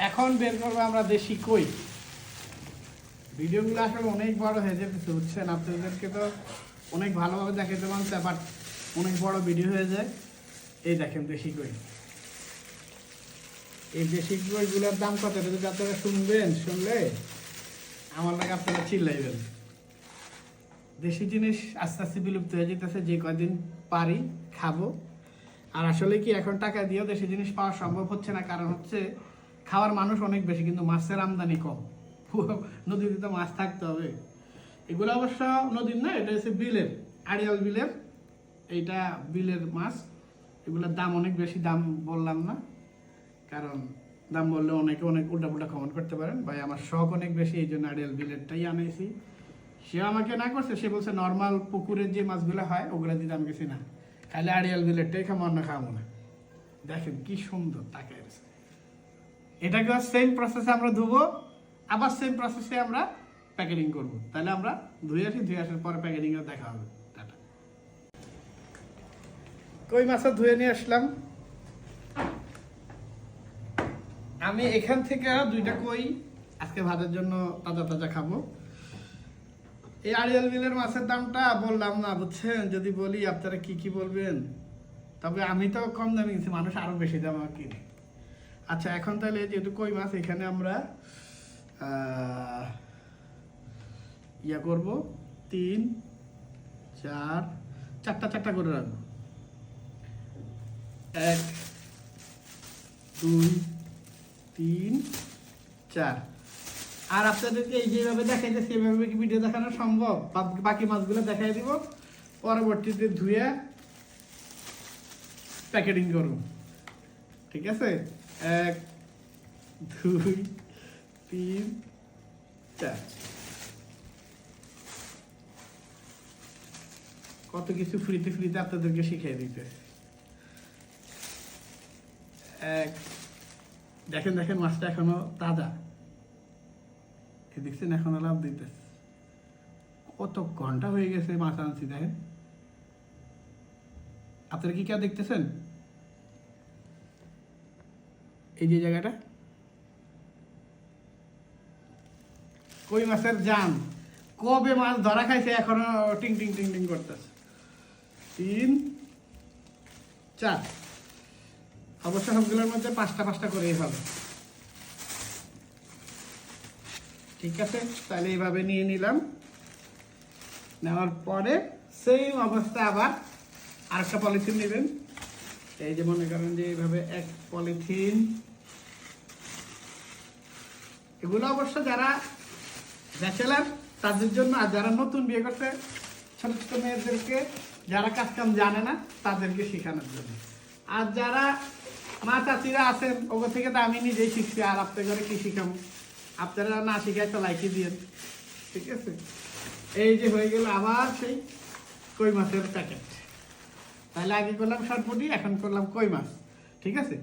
এখন বের করবো আমরা দেশি কই। ভিডিওগুলো আসলে অনেক বড় হয়ে যেতেছে, বুঝছেন? আপনাদেরকে তো অনেক ভালোভাবে দেখাতে মন চায়, বাট অনেক বড় ভিডিও হয়ে যায়। এই দেখেন দেশি কই। এই দেশি কইগুলোর দাম কত যদি আপনারা শুনলে আমার লাগে আপনারা চিল্লাইবেন। দেশি জিনিস আস্তে আস্তে বিলুপ্ত হয়ে যেতেছে, যে কয়দিন পারি খাবো। আর আসলে কি এখন টাকা দিয়েও দেশি জিনিস পাওয়া সম্ভব হচ্ছে না, কারণ হচ্ছে খাওয়ার মানুষ অনেক বেশি কিন্তু মাছের আমদানি কম। নদীতে তো মাছ থাকতে হবে। এগুলো অবশ্য নদীর না, এটা হচ্ছে বিলের, আড়িয়াল বিলের। এইটা বিলের মাছ। এগুলোর দাম অনেক বেশি, দাম বললাম না, কারণ দাম বললে অনেকে অনেক উল্টাপুল্টা কমেন্ট করতে পারেন। ভাই আমার শখ অনেক বেশি, এই জন্য আড়িয়াল বিলেরটাই আনাইছি। সে আমাকে না করছে, সে বলছে নর্মাল পুকুরের যে মাছগুলো হয় ওগুলো দিতে আমি গেছি না, খালি আড়িয়াল বিলেরটাই খাবো, অন্য খাবো না। দেখেন কি সুন্দর তাকায় আছে। এটাকে সেম প্রসেসে আমরা ধুবো, আবার সেম প্রসেসে আমরা প্যাকেটিং করবো। তাহলে আমরা ধুয়ে আসার পরে প্যাকেটিং এর দেখা হবে। টাটা। কই মাছ ধুয়ে নিয়ে আসলাম আমি। এখান থেকে 2টা কই আজকে ভাতের জন্য তাজা তাজা খাবো। এই আড়িয়াল বিলের মাছের দামটা বললাম না, বুঝছেন? যদি বলি আপনারা কি কি বলবেন, তবে আমি তো কম দামে কিনছি, মানুষ আরো বেশি দাম কিনে। আচ্ছা, এখন তাহলে যেহেতু কই মাছ, এখানে আমরা ইয়া করব, 3 4 চারটা করে রাখবো। 1 2 3 4। আর আপনাদেরকে এই যেভাবে দেখাইতেছি এভাবে কি ভিডিও দেখানো সম্ভব? বাকি মাছগুলো দেখাই দিব, পরবর্তীতে ধুয়ে প্যাকেটিং করব। ঠিক আছে? 1 2 3 4। কত কিছু ফ্রিতে আপনাদেরকে শিখিয়ে দিতে। দেখেন মাছটা এখনো তাজা, দেখছেন? এখনো লাভ দিতেছে। কত ঘন্টা হয়ে গেছে মাছ আনছি, দেখেন। আপনারা কি কেউ দেখতেছেন? এই যে জায়গাটা কই মাছের জান, কবে মাছ ধরা খাইছে এখনো টিং টিং টিং টিং করতেছে। 3 4। অবশ্য সবগুলোর মধ্যে 5টা করেই হবে। ঠিক আছে, তাহলে এইভাবে নিয়ে নিলাম। নেওয়ার পরে সেম অবস্থা আবার আরেকটা পলিথিন নেবেন। এই যে মনে করেন যে এইভাবে 1 পলিথিন। এগুলো অবশ্য যারা ব্যাচেলার তাদের জন্য, আর যারা নতুন বিয়ে করতে ছোট ছোট মেয়েদেরকে, যারা কাজ কাম জানে না তাদেরকে শেখানোর জন্য। আর যারা মা চাচিরা আছেন ওগুলো থেকে তো আমি নিজেই শিখছি, আর আপনাদের ঘরে কি শিখাবো? আপনারা না শিখাই তো লাইকি দিয়েন। ঠিক আছে, এই যে হয়ে গেল আবার সেই কই মাছের প্যাকেট। তাহলে আগে করলাম সরপুটি, এখন করলাম কই মাছ। ঠিক আছে।